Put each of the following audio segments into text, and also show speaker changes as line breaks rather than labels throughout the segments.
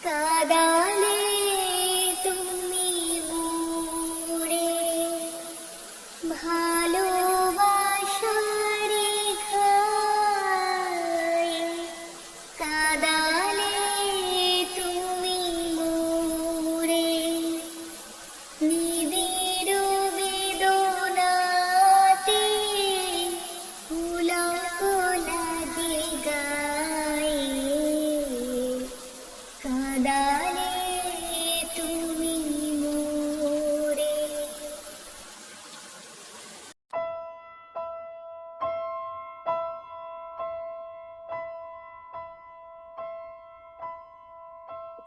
কাদালে তুমি মোরে ভালোবাসার ঘায়ে, কাদালে তুমি মোরে নিবিড় বেদনাতে, পুলক লাগে গায়ে, কাদালে তুমি মোরে।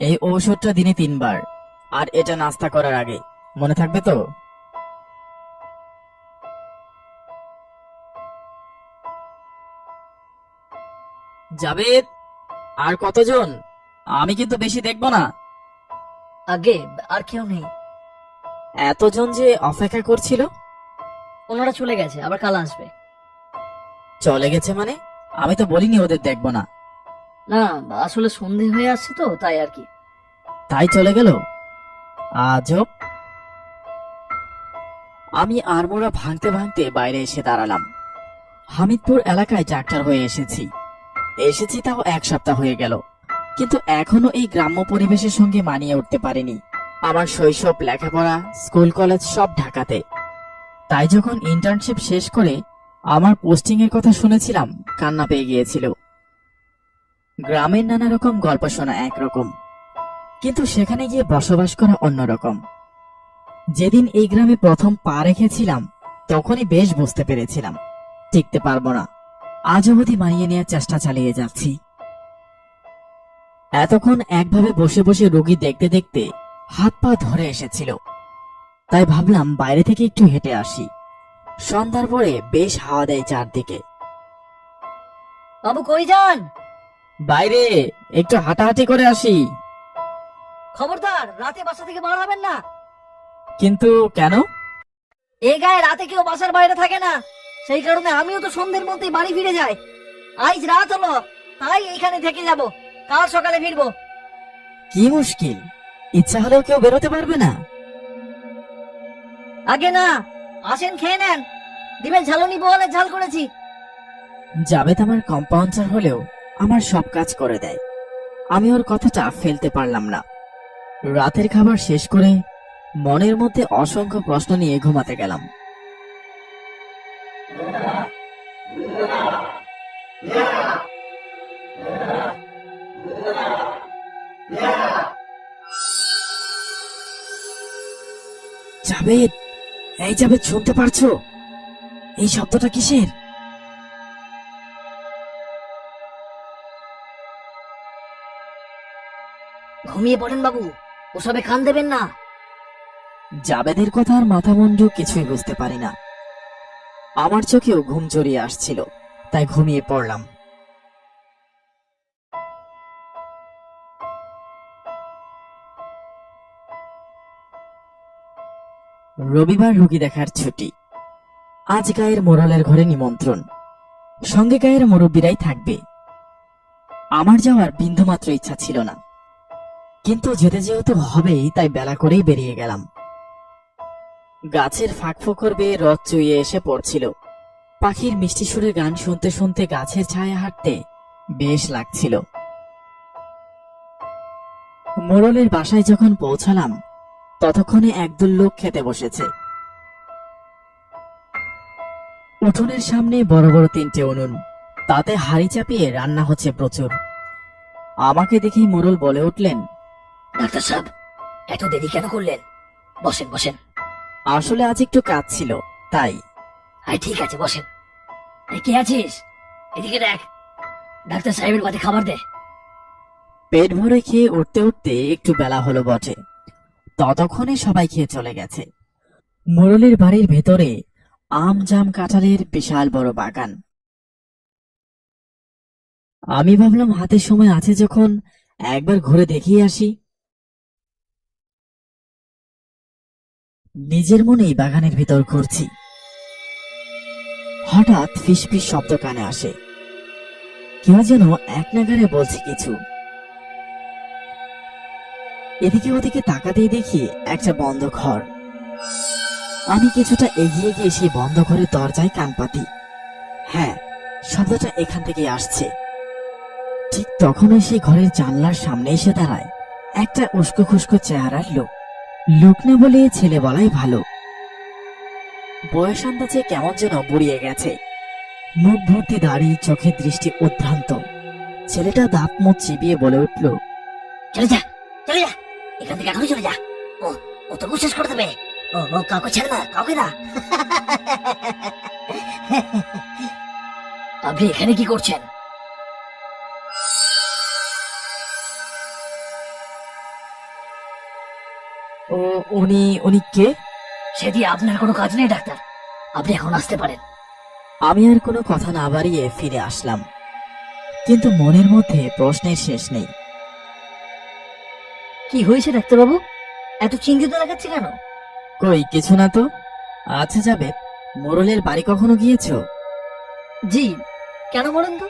এই ঔষধটা দিনে 3 বার, আর এটা নাস্তা করার আগে। মনে থাকবে তো? জাবেদ, আর কতজন? আমি কিন্তু বেশি দেখবো না।
আগে আর কেউ নেই।
এতজন যে অপেক্ষা করছিল।
ওনারা চলে গেছে, আবার কাল আসবে।
চলে গেছে মানে? আমি তো বলিনি ওদের দেখবো না।
না, আসলে সন্ধে হয়ে আসছে তো, তাই আর কি।
তাই চলে গেল? আজব। আমি আড়মোড়া ভাঙতে ভাঙতে বাইরে এসে দাঁড়ালাম। হামিদপুর এলাকায় ডাক্তার হয়ে এসেছি তাও 1 সপ্তাহ হয়ে গেল, কিন্তু এখনো এই গ্রাম্য পরিবেশের সঙ্গে মানিয়ে উঠতে পারিনি। আমার শৈশব, লেখাপড়া, স্কুল কলেজ সব ঢাকাতে। তাই যখন ইন্টার্নশিপ শেষ করে আমার পোস্টিং এর কথা শুনেছিলাম, কান্না পেয়ে গিয়েছিল। গ্রামের নানা রকম গল্প শোনা একরকম, কিন্তু সেখানে গিয়ে বসবাস করা অন্যরকম। যেদিন এই গ্রামে প্রথম পা রেখেছিলাম, তখনই বেশ বুঝতে পেরেছিলাম টিকতে পারবো না। আজ অবধি মানিয়ে নেওয়ার চেষ্টা চালিয়ে যাচ্ছি। এতক্ষণ একভাবে বসে বসে রোগী দেখতে দেখতে হাত পা ধরে এসেছিল, তাই ভাবলাম বাইরে থেকে একটু হেঁটে আসি। সন্ধ্যার পরে বেশ হাওয়া দেয় চারদিকে।
বাবু কই যান?
বাইরে একটু হাঁটাহাঁটি করে আসি।
খবরদার, রাতে বাসা থেকে বার হবেন না।
কিন্তু কেন?
এই গায়ে রাতে কেউ বাসার বাইরে থাকে না, সেই কারণে আমিও তো সন্ধ্যের মধ্যেই বাড়ি ফিরে যাই। আজ রাত হলো, তাই এইখানে থেকে যাব, কাল সকালে ফিরবো।
কি মুশকিল, ইচ্ছা হলেও কেউ বেরোতে পারবে না?
আগে না, আসেন খেয়ে নেন, ডিমের ঝালুনি বোয়ালের ঝাল করেছি।
জাবেদ আমার কম্পাউন্ডার হলেও আমার সব কাজ করে দেয়। আমি ওর কথাটা ফেলতে পারলাম না। রাতের খাবার শেষ করে মনের মধ্যে অসংখ্য প্রশ্ন নিয়ে ঘুমাতে গেলাম। জাবেদ, এই জাবেদ, শুনতে পারছো? এই শব্দটা কিসের?
ঘুমিয়ে পড়েন বাবু, ওসবে কান দেবেন না।
জাবেদের কথা আর মাথা মুন্ডু কিছুই বুঝতে পারি না। আমার চোখেও ঘুম জড়িয়ে আসছিল, তাই ঘুমিয়ে পড়লাম। রবিবার রোগী দেখার ছুটি। আজ গায়ের মোড়লের ঘরে নিমন্ত্রণ, সঙ্গে গায়ের মুরব্বীরাই থাকবে। আমার যাওয়ার বিন্দুমাত্র ইচ্ছা ছিল না, কিন্তু যেতে যেহেতু হবেই, তাই বেলা করেই বেরিয়ে গেলাম। গাছের ফাঁক ফোকর বেয়ে রথ চুইয়ে এসে পড়ছিল। পাখির মিষ্টি সুরে গান শুনতে শুনতে গাছের ছায়া হাঁটতে বেশ লাগছিল। মোড়লের বাসায় যখন পৌঁছালাম, ততক্ষণে একদল লোক খেতে বসেছে। উঠোনের সামনে বড় বড় 3টে উনুন, তাতে হাঁড়ি চাপিয়ে রান্না হচ্ছে প্রচুর। আমাকে দেখেই মোড়ল বলে উঠলেন,
ডাক্তার সাহেব, এত দেরি কেন করলেন? বসেন বসেন।
আসলে আজ একটু কাজ ছিল, তাই।
আয় ঠিক আছে, বসেন। এই কে আছিস? এদিকে দেখ, ডাক্তার সাহেবের বাড়ি খাবার দে।
পেট ভরে খেয়ে উঠতে উঠতে একটু বেলা হলো বটে, ততক্ষণে সবাই খেয়ে চলে গেছে। মোড়লের বাড়ির ভেতরে আম জাম কাঁঠালের বিশাল বড় বাগান। আমি ভাবলাম হাতে সময় আছে যখন, একবার ঘুরে দেখিয়ে আসি। নিজের মনেই বাগানের ভিতর ঘুরছি। হঠাৎ ফিসফিস শব্দ কানে আসে, কেউ যেন এক নাগাড়ে বলছে কিছু। এদিকে ওদিকে তাকাতেই দেখি একটা বন্ধ ঘর। আমি কিছুটা এগিয়ে গিয়ে সেই বন্ধ ঘরের দরজায় কান পাতি। হ্যাঁ, শব্দটা এখান থেকে আসছে। ঠিক তখনই সেই ঘরের জানলার সামনে এসে দাঁড়ায় একটা উস্কো খুস্কো চেহারার লোক। লোক না বলে ছেলে বলাই ভালো। বয়স আন্দাজে কেমন যেন বুড়িয়ে গেছে। মুখ ভর্তি দাড়ি, চোখের দৃষ্টি উদ্ভ্রান্ত। ছেলেটা দাঁত মুখ চিবিয়ে বলে উঠল,
চলে যা, চলে যা, এখান থেকে এখনই চলে যা। ও ও তো শেষ করে দেবে। ও কাউকে ছেড়ে না, কাউকে না। আপনি এখানে কি করছেন?
ও উনি উনি কে?
সেটি আপনার কোনো কাজ নেই ডাক্তার, আপনি এখন আসতে পারেন।
আমি আর কোনো কথা না বাড়িয়ে ফিরে আসলাম, কিন্তু মনের মধ্যে প্রশ্নের শেষ নেই।
কি হয়েছে ডাক্তারবাবু, এত চিন্তিত দেখাচ্ছে কেন?
কই কিছু না তো। আচ্ছা যাবে, মোড়লের বাড়ি কখনো গিয়েছো?
জি, কেন বলেন তো?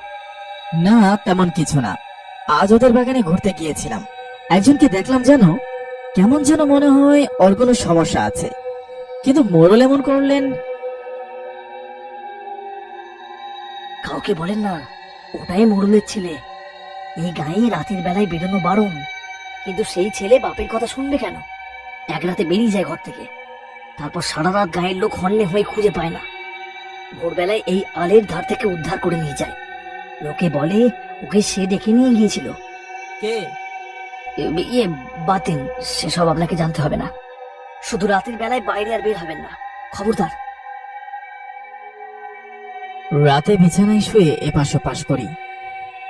না তেমন কিছু না, আজ ওদের বাগানে ঘুরতে গিয়েছিলাম। একজনকে দেখলাম যেন কেমন যেন মনে হয় ওর কোনো সমস্যা আছে, কিন্তু মোড়ল এমন করলেন।
কাউকে বলেন না, ওটাই মোড়লের ছেলে। এই গায়ে রাতের বেলায় বেরোনো বারণ, কিন্তু সেই ছেলে বাপের কথা শুনবে কেন? এক রাতে বেরিয়ে যায় ঘর থেকে, তারপর সারা রাত গায়ের লোক হন্যে হয়ে খুঁজে পায় না। ভোরবেলায় এই আলের ধার থেকে উদ্ধার করে নিয়ে যায়। লোকে বলে ওকে সে ডেকে নিয়ে গিয়েছিল।
কে?
ইয়ে বাতিন, সেসব আপনাকে জানতে হবে না। শুধু রাতের বেলায় বাইরে আর বের হবেন না, খবরদার।
রাতে বিছানায় শুয়ে এপাশ ওপাশ করি,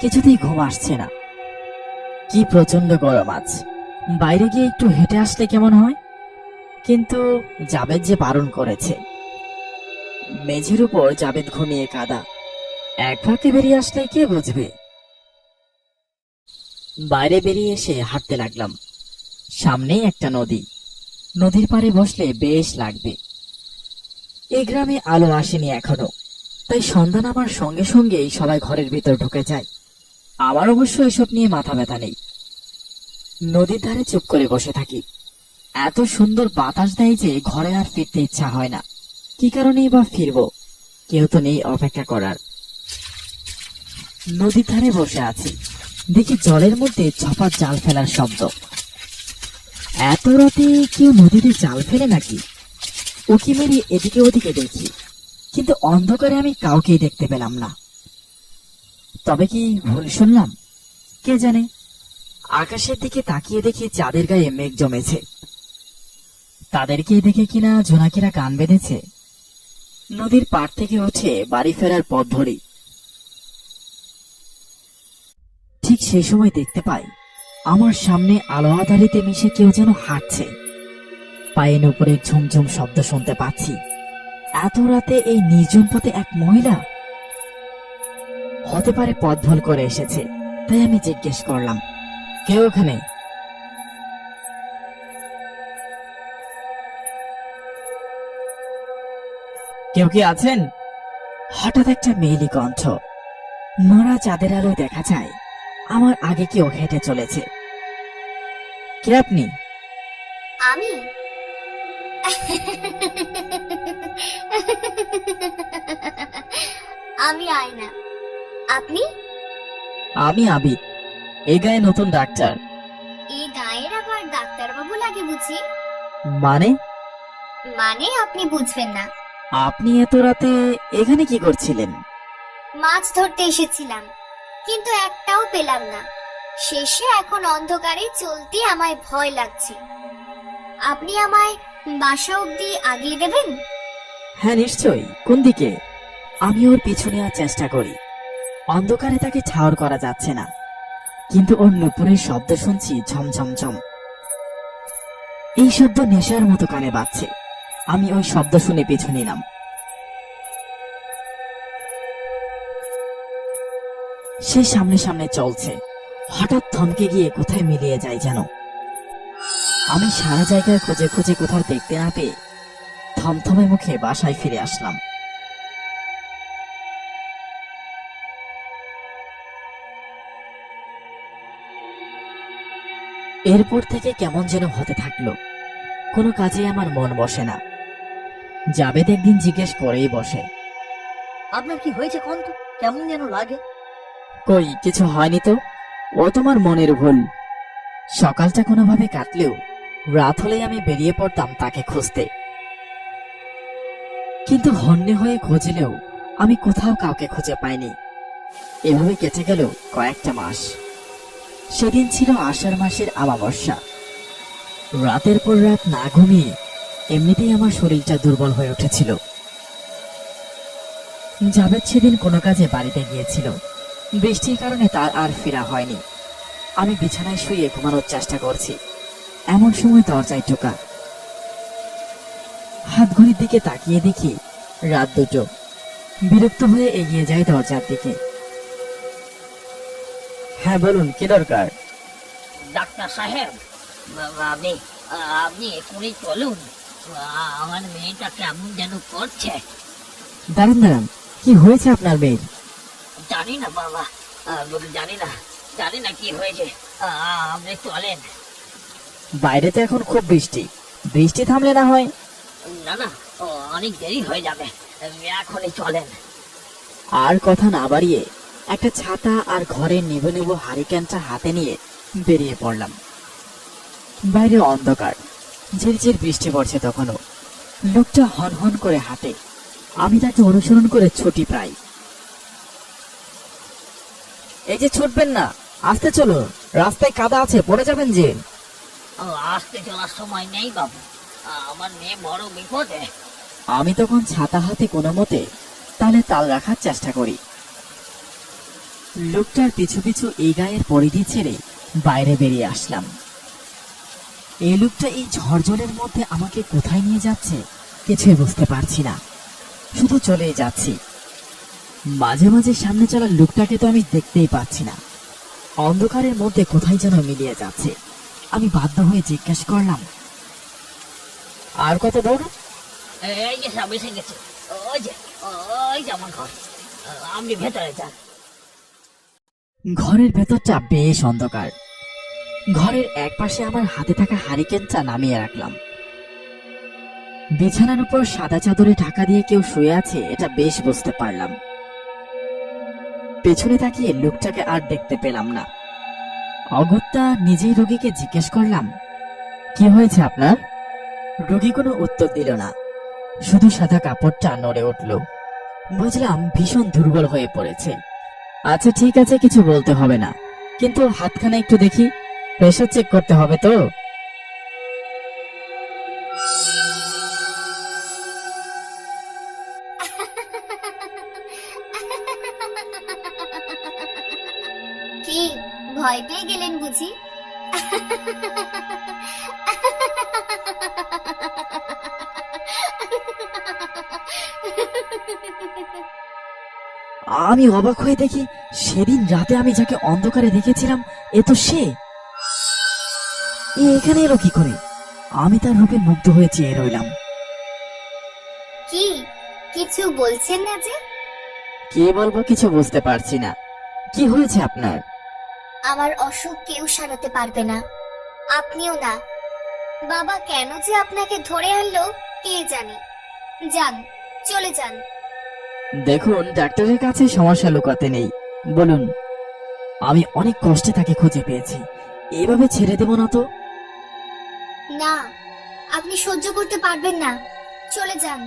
কিছুতেই ঘুম আসছে না। কি প্রচন্ড গরম আজ, বাইরে গিয়ে একটু হেঁটে আসলে কেমন হয়, কিন্তু জাবেদ যে বারণ করেছে। মেঝের উপর জাবেদ ঘুমিয়ে কাদা, এক ফাঁকে বেরিয়ে আসলে কে বুঝবে। বাইরে বেরিয়ে এসে হাঁটতে লাগলাম। সামনেই একটা নদী, নদীর পাড়ে বসলে বেশ লাগবে। এই গ্রামে আলো আসেনি এখনো, তাই সন্ধ্যা নামার সঙ্গে সঙ্গেই সবাই ঘরের ভিতর ঢুকে যায়। আমার অবশ্য এসব নিয়ে মাথা ব্যথা নেই। নদীর ধারে চুপ করে বসে থাকি। এত সুন্দর বাতাস দেয় যে ঘরে আর ফিরতে ইচ্ছা হয় না। কি কারণেই বা ফিরবো, কেউ তো নেই অপেক্ষা করার। নদীর ধারে বসে আছি, দেখি জলের মধ্যে ছপা জাল ফেলার শব্দ। এত রাতে কেউ নদীতে জাল ফেলে নাকি? উকি মেরে এদিকে ওদিকে দেখি, কিন্তু অন্ধকারে আমি কাউকেই দেখতে পেলাম না। তবে কি ভুল শুনলাম? কে জানে। আকাশের দিকে তাকিয়ে দেখি চাঁদের গায়ে মেঘ জমেছে। তাদেরকে দেখে কিনা জোনাকিরা কান বেঁধেছে। নদীর পাড় থেকে উঠে বাড়ি ফেরার পথ ধরি। ঠিক সেই সময় দেখতে পাই আমার সামনে আলো আধারিতে মিশে কেউ যেন হাঁটছে। পায়ের উপরে ঝুমঝুম শব্দ শুনতে পাচ্ছি। এত রাতে এই নির্জন পথে এক মহিলা? হতে পারে পথ ভুল করে এসেছে, তাই আমি জিজ্ঞেস করলাম, কে ওখানে? কেউ কি আছেন? হঠাৎ একটা মেয়েলি কণ্ঠ। মরা চাঁদের আলোয় দেখা যায় আমার আগে কেউ হেঁটে চলেছে। কে আপনি?
আমি আমি আয়না। আপনি?
আমি আবিদ, এই গায়ে নতুন ডাক্তার।
এই গায়ের আবার ডাক্তারবাবু লাগে বুঝি?
মানে?
মানে আপনি বুঝবেন না।
আপনি এত রাতে এখানে কি করছিলেন?
মাছ ধরতে এসেছিলাম, কিন্তু একটাও পেলাম না। শেষে এখন অন্ধকারে চলতে আমায় ভয় লাগছে। আপনি আমায় বাসা অবধি আগিয়ে দেবেন?
হ্যাঁ নিশ্চয়ই। কোন দিকে? আমি ওর পিছু নেওয়ার চেষ্টা করি। অন্ধকারে তাকে ঠাউর করা যাচ্ছে না, কিন্তু ওর নুপুরের শব্দ শুনছি ঝমঝমঝম। এই শব্দ নেশার মতো কানে বাজছে। আমি ওই শব্দ শুনে পিছু নিলাম। সে সামনে সামনে চলছে, হঠাৎ থমকে গিয়ে কোথায় মিলিয়ে যায় যেন। আমি সারা জায়গায় খুঁজে খুঁজে কোথাও দেখতে না পেয়ে থমথমে মুখে বাসায় ফিরে আসলাম। এরপর থেকে কেমন যেন হতে থাকলো, কোনো কাজে আমার মন বসে না। জাবেদ একদিন জিজ্ঞেস করেই বসে,
আপনার কি হয়েছে কোন তো? কেমন যেন লাগে।
কই কিছু হয়নি তো, ও তোমার মনের ভুল। সকালটা কোনোভাবে কাটলেও রাত হলেই আমি বেরিয়ে পড়তাম তাকে খুঁজতে, কিন্তু হন্যে হয়ে খুঁজলেও আমি কোথাও কাউকে খুঁজে পাইনি। এভাবে কেটে গেল কয়েকটা মাস। সেদিন ছিল আষাঢ় মাসের আমাবস্যা। রাতের পর রাত না ঘুমিয়ে এমনিতেই আমার শরীরটা দুর্বল হয়ে উঠেছিল। জাবেদ সেদিন কোনো কাজে বাড়িতে গিয়েছিল, বৃষ্টির কারণে তার আর ফেরা হয়নি। আমি বিছানায় শুয়ে ঘুমানোর চেষ্টা করছি, এমন সময় দরজায় টোকা। হাত ঘড়ির দিকে তাকিয়ে দেখি রাত 2টো। বিরক্ত হয়ে এগিয়ে যাই দরজার দিকে। হ্যাঁ বলুন, কি দরকার?
ডাক্তার সাহেব, আপনি আপনি এখনই চলুন। আমার মেয়েটা কেমন যেন করছে।
দাঁড়ান দাঁড়ান, কি হয়েছে আপনার মেয়ের?
জানি না বাবা, জানি না কি হয়েছে। আপনি চলেন।
বাইরে তো এখন খুব বৃষ্টি, বৃষ্টি থামলে না হয়।
না না, অনেক দেরি হয়ে যাবে, এখনই চলেন।
আর কথা না বাড়িয়ে একটা ছাতা আর ঘরে নেবো নেবো হারিকেনটা হাতে নিয়ে বেরিয়ে পড়লাম। বাইরে অন্ধকার, ঝিরঝির বৃষ্টি পড়ছে তখনও। লোকটা হন হন করে হাঁটে, আমি তাকে অনুসরণ করে ছুটি প্রায়। এই যে ছুটবেন না, আস্তে চলো, রাস্তায় কাদা আছে, পড়ে যাবেন যে।
আসতে চলার সময় নেই বাবু, আমার মেয়ে বড় বিপদে।
আমি তখন ছাতা হাতে কোনো মতে তালে তাল রাখার চেষ্টা করি। লোকটার পিছু পিছু এই গায়ের পরিধি ছেড়ে বাইরে বেরিয়ে আসলাম। এই লোকটা এই ঝড়জলের মধ্যে আমাকে কোথায় নিয়ে যাচ্ছে কিছুই বুঝতে পারছি না, শুধু চলেই যাচ্ছি। মাঝে মাঝে সামনে চলা লোকটাকে তো আমি দেখতেই পাচ্ছি না, অন্ধকারের মধ্যে কোথায় যেন মিলিয়ে যাচ্ছে। আমি বাধ্য হয়ে জিজ্ঞেস করলাম, আর কত দূর?
এই যে সব এসে গেছে, ওই যে আমার ঘর, আপনি ভেতরে যান।
ঘরের ভেতরটা বেশ অন্ধকার। ঘরের এক পাশে আমার হাতে থাকা হারিকেনটা নামিয়ে রাখলাম। বিছানার উপর সাদা চাদরে ঢাকা দিয়ে কেউ শুয়ে আছে, এটা বেশ বুঝতে পারলাম। পেছনে তাকিয়ে লোকটাকে আর দেখতে পেলাম না। অগত্যা নিজেই রোগীকে জিজ্ঞেস করলাম, কি হয়েছে আপনার? রোগী কোনো উত্তর দিল না, শুধু সাদা কাপড়টা নড়ে উঠল। বুঝলাম ভীষণ দুর্বল হয়ে পড়েছে। আচ্ছা ঠিক আছে, কিছু বলতে হবে না, কিন্তু হাতখানা একটু দেখি, প্রেশার চেক করতে হবে তো।
কি ভয় পেয়ে গেলেন বুঝি?
আমি অবাক হয়ে দেখি সেদিন রাতে আমি যাকে অন্ধকারে দেখেছিলাম এ তো সে। এখানে এলো কি করে? আমি তার রূপে মুগ্ধ হয়ে চেয়ে রইলাম।
কি কিছু বলছেন না যে?
কি বলবো কিছু বুঝতে পারছি না। কি হয়েছে আপনার?
আমার অসুখ কেউ সারাতে পারবে না, আপনিও না। বাবা কেন যে আপনাকে ধরে আনলো কে জানে। যান, চলে যান।
দেখুন, ডাক্তারের কাছে সমস্যা লুকাতে নেই, বলুন। আমি অনেক কষ্টে তাকে খুঁজে পেয়েছি, এভাবে ছেড়ে দেব না তো।
না, আপনি সহ্য করতে পারবেন না, চলে যান।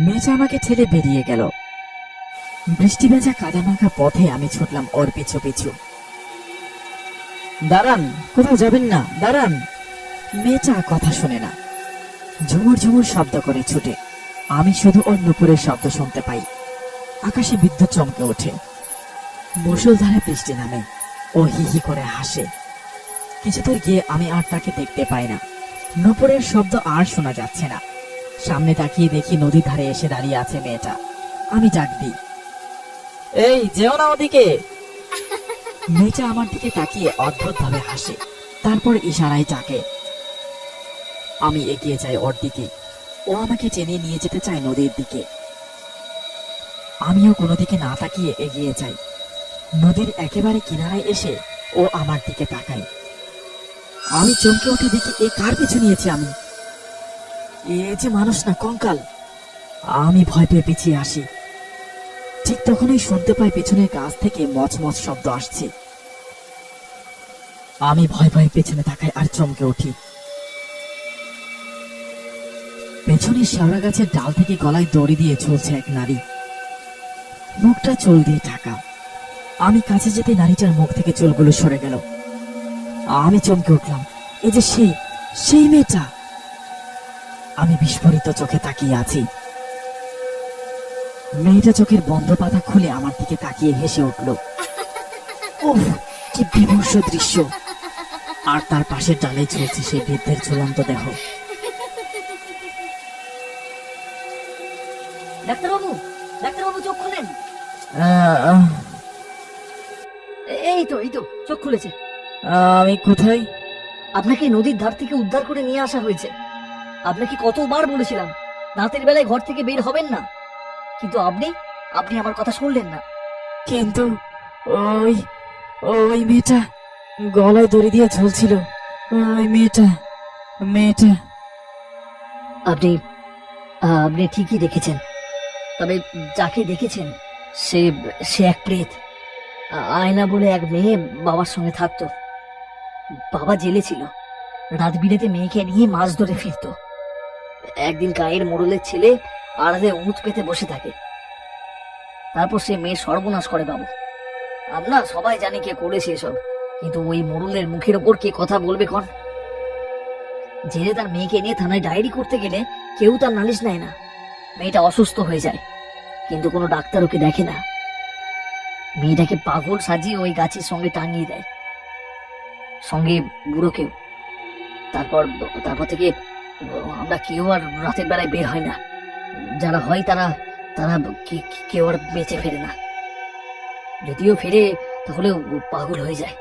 মেয়েটা আমাকে ছেড়ে বেরিয়ে গেল। বৃষ্টি ভেজা কাদামাখা পথে আমি ছুটলাম ওর পিছু পিছু। দাঁড়ান, কোথাও যাবেন না, দাঁড়ান। মেয়েটা কথা শোনে না, ঝুমুর ঝুমুর শব্দ করে ছুটে। আমি শুধু ওর নুপুরের শব্দ শুনতে পাই। আকাশে বিদ্যুৎ চমকে ওঠে, মুষলধারে বৃষ্টি নামে, ও হি হি করে হাসে। কিছু দূর গিয়ে আমি আর তাকে দেখতে পাই না, নুপুরের শব্দ আর শোনা যাচ্ছে না। সামনে তাকিয়ে দেখি নদীর ধারে এসে দাঁড়িয়ে আছে মেয়েটা। আমি ডাক দিই, এই যেও না ওদিকে। মেয়েটা আমার দিকে তাকিয়ে অদ্ভুত ভাবে হাসে, তারপর ইশারায় ডাকে। আমি এগিয়ে যাই ওর দিকে, ও আমাকে টেনে নিয়ে যেতে চায় নদীর দিকে। আমিও কোনো দিকে না তাকিয়ে এগিয়ে যাই। নদীর একেবারে কিনারায় এসে ও আমার দিকে তাকায়। আমি চমকে উঠে দেখি এ কার পিছু নিয়েছে আমি। এ যে মানুষ না, কঙ্কাল। আমি ভয় পেয়ে পিছিয়ে আসি। ঠিক তখনই শুনতে পাই পেছনের গাছ থেকে মচমচ শব্দ আসছে। আমি ভয় ভয়ে পেছনে তাকাই আর চমকে উঠি। পেছনে শেওড়া গাছের ডাল থেকে গলায় দড়ি দিয়ে ঝুলছে এক নারী, মুখটা চুল দিয়ে ঢাকা। আমি কাছে যেতে নারীটার মুখ থেকে চুলগুলো সরে গেল। আমি চমকে উঠলাম, এই যে সেই মেয়েটা। আমি বিস্ফোরিত চোখে তাকিয়ে আছি। মেয়েটা চোখের বন্ধ পাতা খুলে আমার দিকে তাকিয়ে হেসে উঠল। উফ, কি বিভৎস দৃশ্য! আর তার পাশের ডালে ঝুলছে সেই বৃদ্ধের ঝুলন্ত দেহ।
ডাক্তারবাবু, ডাক্তারবাবু চোখ খুলেন।
আহ,
এই তো চোখ খুলেছে।
আমি কোথায়?
আপনাকে নদীর ধার থেকে উদ্ধার করে নিয়ে আসা হয়েছে। আপনাকে কতবার বলেছিলাম রাতের বেলায় ঘর থেকে বের হবেন না, কিন্তু আপনি আমার কথা শুনলেন না।
কিন্তু ওই ওই মেয়েটা গলায় দড়ি দিয়ে ঝুলছিল। ওই মেয়েটা
আপনি আপনি ঠিকই দেখেছেন, তবে যাকে দেখেছেন সে সে এক প্রেত। আয়না বলে এক মেয়ে বাবার সঙ্গে থাকতো। বাবা জেলে ছিল, রাত বিরেতে মেয়েকে নিয়ে মাছ ধরে ফিরতো। একদিন গায়ের মোড়লের ছেলে আড়ালে উঁচ পেতে বসে থাকে। তারপর সে মেয়ের সর্বনাশ করে বাবু। আমরা সবাই জানি কে করেছে এসব, কিন্তু ওই মোড়লের মুখের ওপর কে কথা বলবে কন? জেলে তার মেয়েকে নিয়ে থানায় ডায়েরি করতে গেলে কেউ তার নালিশ নেয় না। মেয়েটা অসুস্থ হয়ে যায়, কিন্তু কোনো ডাক্তার ওকে দেখে না। মেয়েটাকে পাগল সাজিয়ে ওই গাছের সঙ্গে টাঙিয়ে দেয়, সঙ্গে বুড়োকেও। তারপর থেকে আমরা কেউ আর রাতের বেলায় বের হয় না। যারা হয় তারা তারা কেউ আর বেঁচে ফেরে না। যদিও ফেরে তাহলে পাগল হয়ে যায়।